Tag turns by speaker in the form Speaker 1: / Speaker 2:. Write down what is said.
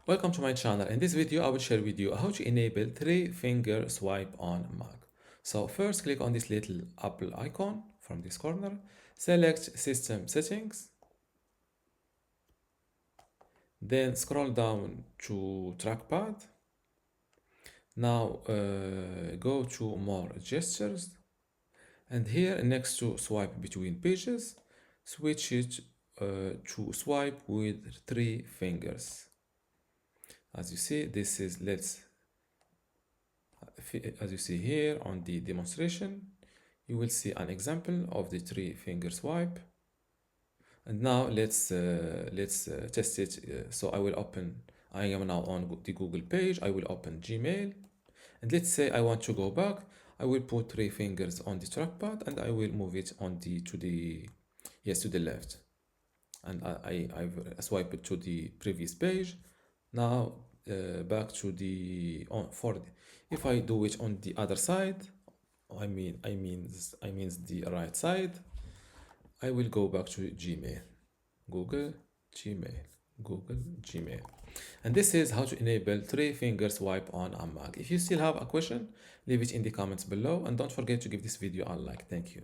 Speaker 1: Welcome to my channel. In this video, I will share with you how to enable 3-finger swipe on Mac. So first, click on this little Apple icon from this corner. Select System Settings. Then scroll down to Trackpad. Now go to More Gestures. And here next to Swipe Between Pages, switch it to Swipe with 3 fingers. As you see, this is as you see here on the demonstration, you will see an example of the 3-finger swipe. And now let's test it. So I am now on the Google page. I will open Gmail, and let's say I want to go back. I will put 3 fingers on the trackpad and I will move it to the left, and I've swiped it to the previous page. Now back to if I do it on the other side, I means the right side, I will go back to Gmail, Google Gmail. And this is how to enable 3-finger swipe on a Mac. If you still have a question, leave it in the comments below, and don't forget to give this video a like. Thank you.